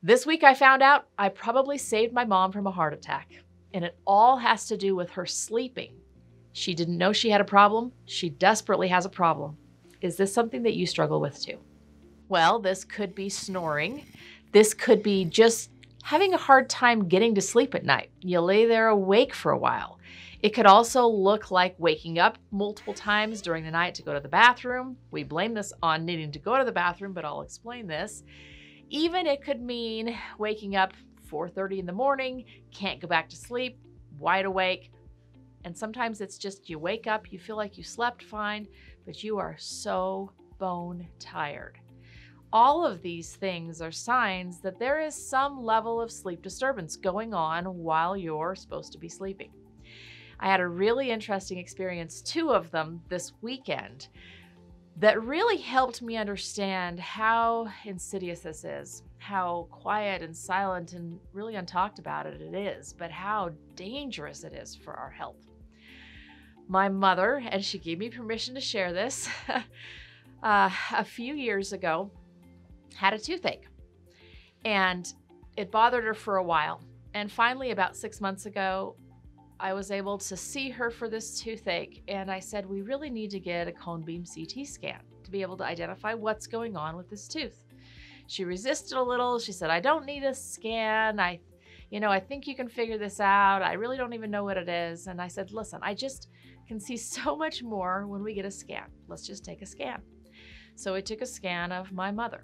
This week I found out I probably saved my mom from a heart attack, and it all has to do with her sleeping. She didn't know she had a problem. She desperately has a problem. Is this something that you struggle with too? Well, this could be snoring. This could be just having a hard time getting to sleep at night. You lay there awake for a while. It could also look like waking up multiple times during the night to go to the bathroom. We blame this on needing to go to the bathroom, but I'll explain this. Even it could mean waking up 4:30 in the morning, can't go back to sleep, wide awake. And sometimes it's just you wake up, you feel like you slept fine, but you are so bone tired. All of these things are signs that there is some level of sleep disturbance going on while you're supposed to be sleeping. I had a really interesting experience, 2 of them this weekend, that really helped me understand how insidious this is, how quiet and silent and really untalked about it is, but how dangerous it is for our health. My mother, and she gave me permission to share this, a few years ago, had a toothache, and it bothered her for a while. And finally, about 6 months ago, I was able to see her for this toothache, and I said, we really need to get a cone beam CT scan to be able to identify what's going on with this tooth. She resisted a little. She said, I don't need a scan. I think you can figure this out. I really don't even know what it is. And I said, listen, I just can see so much more when we get a scan. Let's just take a scan. So I took a scan of my mother,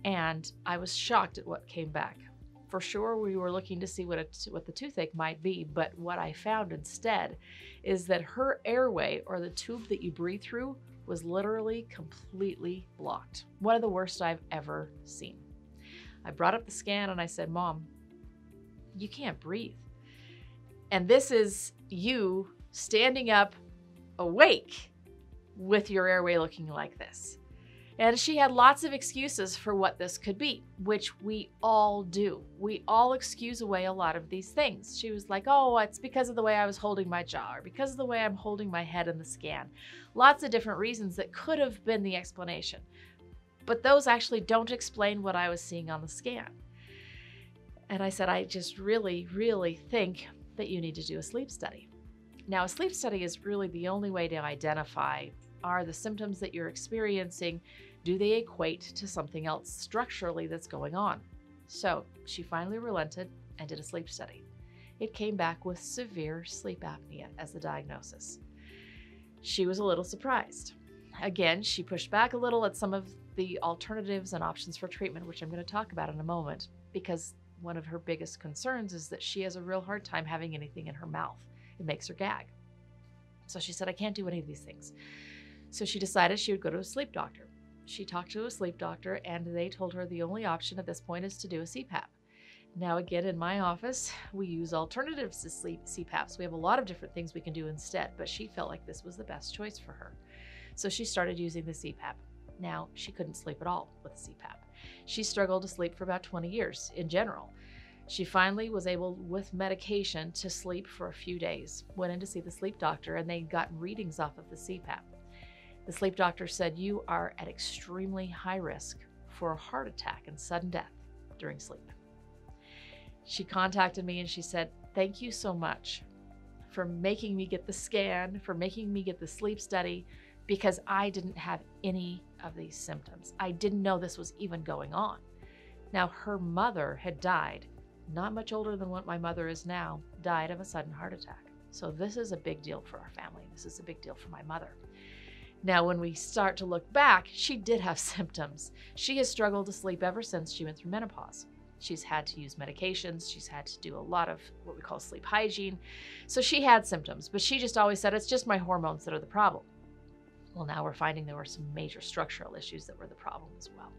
and I was shocked at what came back. For sure, we were looking to see what the toothache might be, but what I found instead is that her airway, or the tube that you breathe through, was literally completely blocked. One of the worst I've ever seen. I brought up the scan and I said, Mom, you can't breathe. And this is you standing up awake with your airway looking like this. And she had lots of excuses for what this could be, which we all do. We all excuse away a lot of these things. She was like, oh, it's because of the way I was holding my jaw, or because of the way I'm holding my head in the scan. Lots of different reasons that could have been the explanation. But those actually don't explain what I was seeing on the scan. And I said, I just really, really think that you need to do a sleep study. Now, a sleep study is really the only way to identify, are the symptoms that you're experiencing, do they equate to something else structurally that's going on? So she finally relented and did a sleep study. It came back with severe sleep apnea as the diagnosis. She was a little surprised. Again, she pushed back a little at some of the alternatives and options for treatment, which I'm going to talk about in a moment, because one of her biggest concerns is that she has a real hard time having anything in her mouth. It makes her gag. So she said, I can't do any of these things. So she decided she would go to a sleep doctor. She talked to a sleep doctor, and they told her the only option at this point is to do a CPAP. Now, again, in my office, we use alternatives to CPAPs. We have a lot of different things we can do instead, but she felt like this was the best choice for her. So she started using the CPAP. Now, she couldn't sleep at all with the CPAP. She struggled to sleep for about 20 years in general. She finally was able, with medication, to sleep for a few days. Went in to see the sleep doctor, and they'd gotten readings off of the CPAP. The sleep doctor said, you are at extremely high risk for a heart attack and sudden death during sleep. She contacted me and she said, thank you so much for making me get the scan, for making me get the sleep study, because I didn't have any of these symptoms. I didn't know this was even going on. Now, her mother had died, not much older than what my mother is now, died of a sudden heart attack. So this is a big deal for our family. This is a big deal for my mother. Now, when we start to look back, she did have symptoms. She has struggled to sleep ever since she went through menopause. She's had to use medications. She's had to do a lot of what we call sleep hygiene. So she had symptoms, but she just always said, it's just my hormones that are the problem. Well, now we're finding there were some major structural issues that were the problem as well.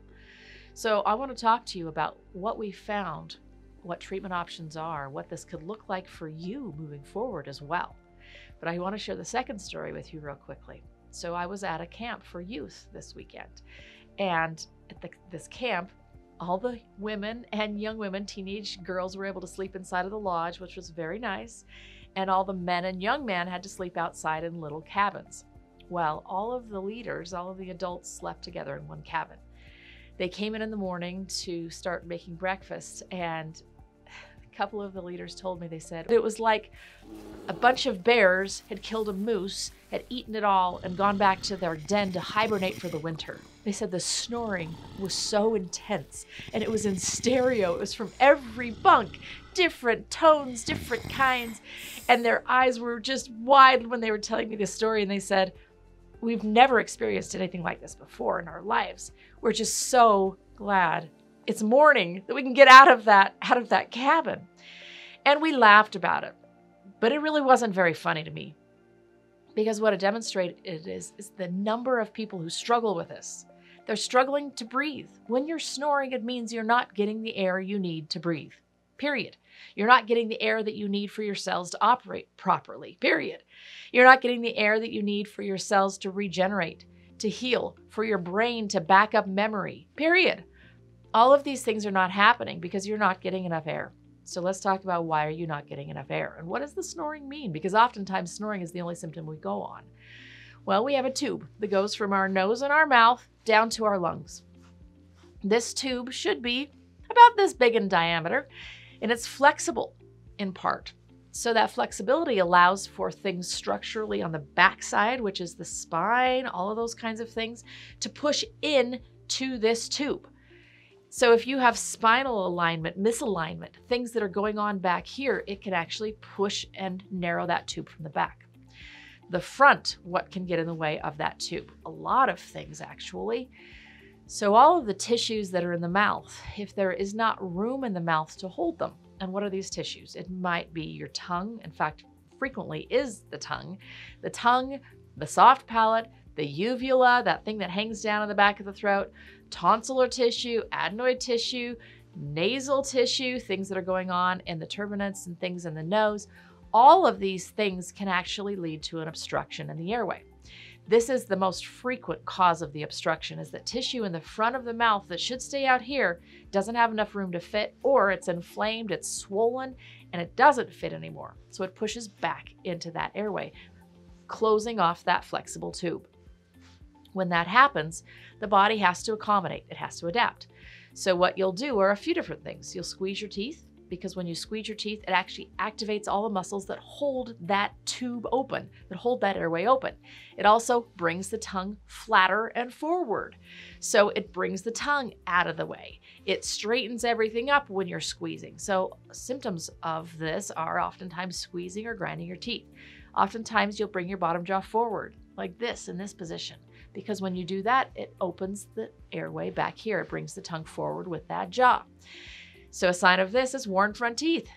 So I want to talk to you about what we found, what treatment options are, what this could look like for you moving forward as well. But I want to share the second story with you real quickly. So I was at a camp for youth this weekend, and at this camp, all the women and young women, teenage girls, were able to sleep inside of the lodge, which was very nice, and all the men and young men had to sleep outside in little cabins. Well, all of the leaders, all of the adults slept together in one cabin. They came in the morning to start making breakfast, and a couple of the leaders told me, they said, it was like a bunch of bears had killed a moose, had eaten it all, and gone back to their den to hibernate for the winter. They said the snoring was so intense, and it was in stereo. It was from every bunk, different tones, different kinds, and their eyes were just wide when they were telling me this story, and they said, we've never experienced anything like this before in our lives. We're just so glad it's morning that we can get out of that cabin. And we laughed about it, but it really wasn't very funny to me, because what it demonstrated is the number of people who struggle with this. They're struggling to breathe. When you're snoring, it means you're not getting the air you need to breathe. Period. You're not getting the air that you need for your cells to operate properly. Period. You're not getting the air that you need for your cells to regenerate, to heal, for your brain to back up memory. Period. All of these things are not happening because you're not getting enough air. So let's talk about, why are you not getting enough air? And what does the snoring mean? Because oftentimes snoring is the only symptom we go on. Well, we have a tube that goes from our nose and our mouth down to our lungs. This tube should be about this big in diameter, and it's flexible in part. So that flexibility allows for things structurally on the backside, which is the spine, all of those kinds of things, to push in to this tube. So if you have spinal alignment, misalignment, things that are going on back here, it can actually push and narrow that tube from the back. The front, what can get in the way of that tube? A lot of things, actually. So all of the tissues that are in the mouth, if there is not room in the mouth to hold them. And what are these tissues? It might be your tongue. In fact, frequently is the tongue, the soft palate, the uvula, that thing that hangs down in the back of the throat, tonsillar tissue, adenoid tissue, nasal tissue, things that are going on in the turbinates and things in the nose. All of these things can actually lead to an obstruction in the airway. This is the most frequent cause of the obstruction, is that tissue in the front of the mouth that should stay out here doesn't have enough room to fit, or it's inflamed, it's swollen, and it doesn't fit anymore. So it pushes back into that airway, closing off that flexible tube. When that happens, the body has to accommodate, it has to adapt. So what you'll do are a few different things. You'll squeeze your teeth, because when you squeeze your teeth, it actually activates all the muscles that hold that tube open, that hold that airway open. It also brings the tongue flatter and forward. So it brings the tongue out of the way. It straightens everything up when you're squeezing. So symptoms of this are oftentimes squeezing or grinding your teeth. Oftentimes you'll bring your bottom jaw forward, like this, in this position, because when you do that, it opens the airway back here. It brings the tongue forward with that jaw. So a sign of this is worn front teeth.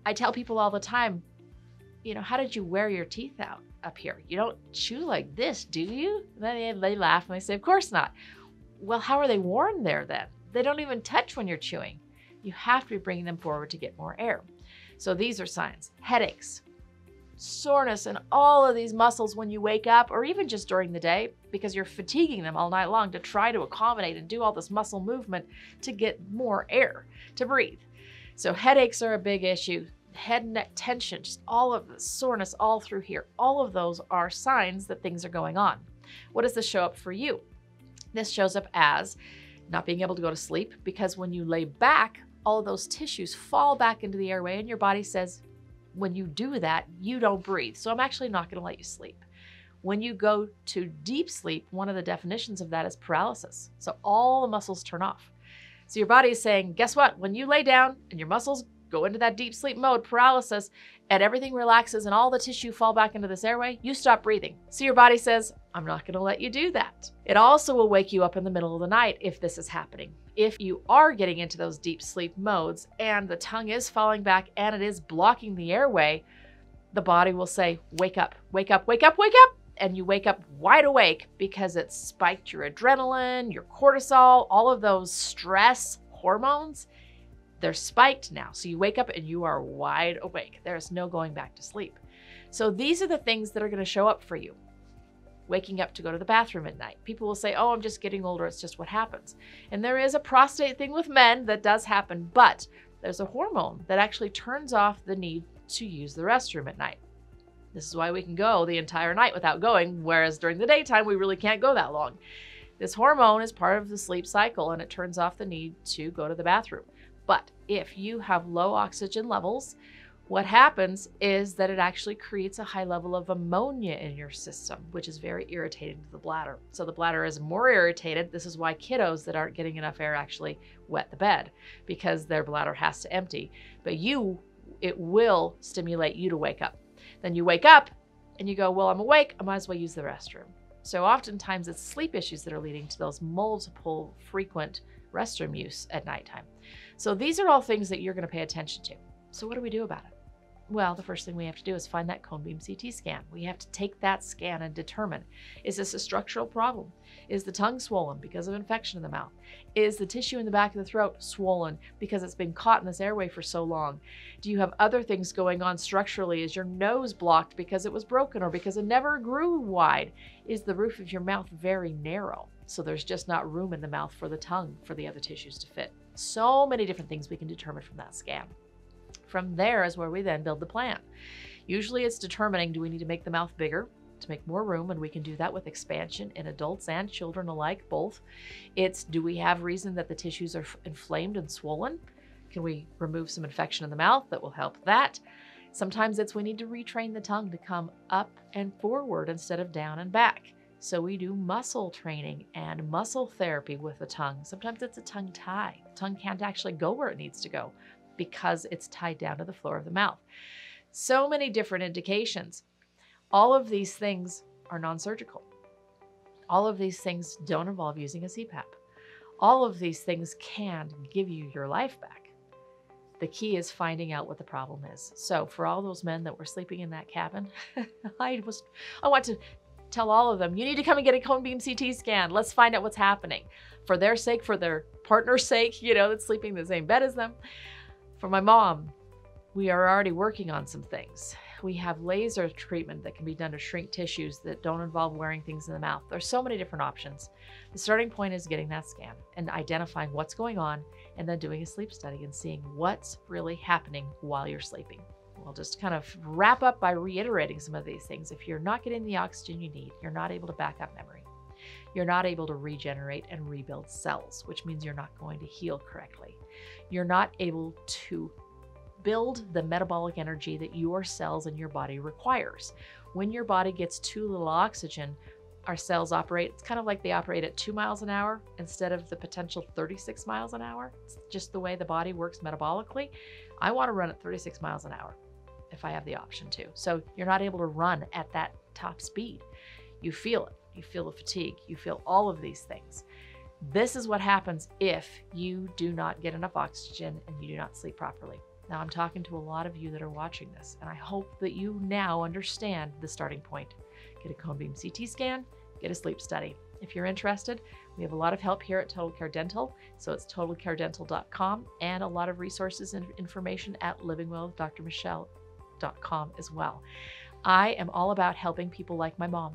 I tell people all the time, how did you wear your teeth out up here? You don't chew like this, do you? Then they laugh and they say, of course not. Well, how are they worn there then? They don't even touch when you're chewing. You have to be bringing them forward to get more air. So these are signs: headaches, soreness in all of these muscles when you wake up, or even just during the day, because you're fatiguing them all night long to try to accommodate and do all this muscle movement to get more air to breathe. So headaches are a big issue. Head and neck tension, just all of the soreness all through here. All of those are signs that things are going on. What does this show up for you? This shows up as not being able to go to sleep, because when you lay back, all of those tissues fall back into the airway, and your body says, when you do that, you don't breathe. So I'm actually not going to let you sleep. When you go to deep sleep, one of the definitions of that is paralysis. So all the muscles turn off. So your body is saying, guess what? When you lay down and your muscles go into that deep sleep mode, paralysis, and everything relaxes and all the tissue fall back into this airway, you stop breathing. So your body says, I'm not going to let you do that. It also will wake you up in the middle of the night if this is happening. If you are getting into those deep sleep modes and the tongue is falling back and it is blocking the airway, the body will say, wake up, wake up, wake up, wake up. And you wake up wide awake because it's spiked your adrenaline, your cortisol, all of those stress hormones. They're spiked now. So you wake up and you are wide awake. There's no going back to sleep. So these are the things that are going to show up for you. Waking up to go to the bathroom at night. People will say, oh, I'm just getting older. It's just what happens. And there is a prostate thing with men that does happen, but there's a hormone that actually turns off the need to use the restroom at night. This is why we can go the entire night without going, whereas during the daytime, we really can't go that long. This hormone is part of the sleep cycle and it turns off the need to go to the bathroom. But if you have low oxygen levels, what happens is that it actually creates a high level of ammonia in your system, which is very irritating to the bladder. So the bladder is more irritated. This is why kiddos that aren't getting enough air actually wet the bed, because their bladder has to empty. But it will stimulate you to wake up. Then you wake up and you go, well, I'm awake, I might as well use the restroom. So oftentimes it's sleep issues that are leading to those multiple frequent restroom use at nighttime. So these are all things that you're going to pay attention to. So what do we do about it? Well, the first thing we have to do is find that cone beam CT scan. We have to take that scan and determine, is this a structural problem? Is the tongue swollen because of infection in the mouth? Is the tissue in the back of the throat swollen because it's been caught in this airway for so long? Do you have other things going on structurally? Is your nose blocked because it was broken or because it never grew wide? Is the roof of your mouth very narrow, so there's just not room in the mouth for the tongue for the other tissues to fit? So many different things we can determine from that scan. From there is where we then build the plan. Usually it's determining, do we need to make the mouth bigger to make more room? And we can do that with expansion in adults and children alike, both. It's, do we have reason that the tissues are inflamed and swollen? Can we remove some infection in the mouth that will help that? Sometimes it's, we need to retrain the tongue to come up and forward instead of down and back. So we do muscle training and muscle therapy with the tongue. Sometimes it's a tongue tie. The tongue can't actually go where it needs to go because it's tied down to the floor of the mouth. So many different indications. All of these things are non-surgical. All of these things don't involve using a CPAP. All of these things can give you your life back. The key is finding out what the problem is. So for all those men that were sleeping in that cabin, I want to tell all of them, you need to come and get a cone beam CT scan. Let's find out what's happening. For their sake, for their partner's sake, that's sleeping in the same bed as them. For my mom, we are already working on some things. We have laser treatment that can be done to shrink tissues that don't involve wearing things in the mouth. There's so many different options. The starting point is getting that scan and identifying what's going on, and then doing a sleep study and seeing what's really happening while you're sleeping. We'll just kind of wrap up by reiterating some of these things. If you're not getting the oxygen you need, you're not able to back up memory. You're not able to regenerate and rebuild cells, which means you're not going to heal correctly. You're not able to build the metabolic energy that your cells and your body requires. When your body gets too little oxygen, our cells operate, it's kind of like they operate at 2 miles an hour instead of the potential 36 miles an hour. It's just the way the body works metabolically. I want to run at 36 miles an hour if I have the option to. So you're not able to run at that top speed. You feel it. You feel the fatigue. You feel all of these things. This is what happens if you do not get enough oxygen and you do not sleep properly. Now, I'm talking to a lot of you that are watching this, and I hope that you now understand the starting point. Get a cone beam CT scan, get a sleep study. If you're interested, we have a lot of help here at Total Care Dental. So it's totalcaredental.com, and a lot of resources and information at livingwelldrmichelle.com as well. I am all about helping people like my mom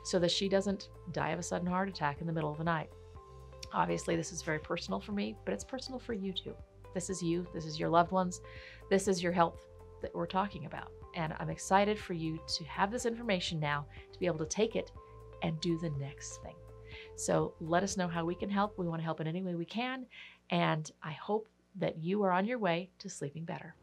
so that she doesn't die of a sudden heart attack in the middle of the night. Obviously, this is very personal for me, but it's personal for you too. This is you, this is your loved ones, this is your health that we're talking about. And I'm excited for you to have this information now, to be able to take it and do the next thing. So let us know how we can help. We want to help in any way we can. And I hope that you are on your way to sleeping better.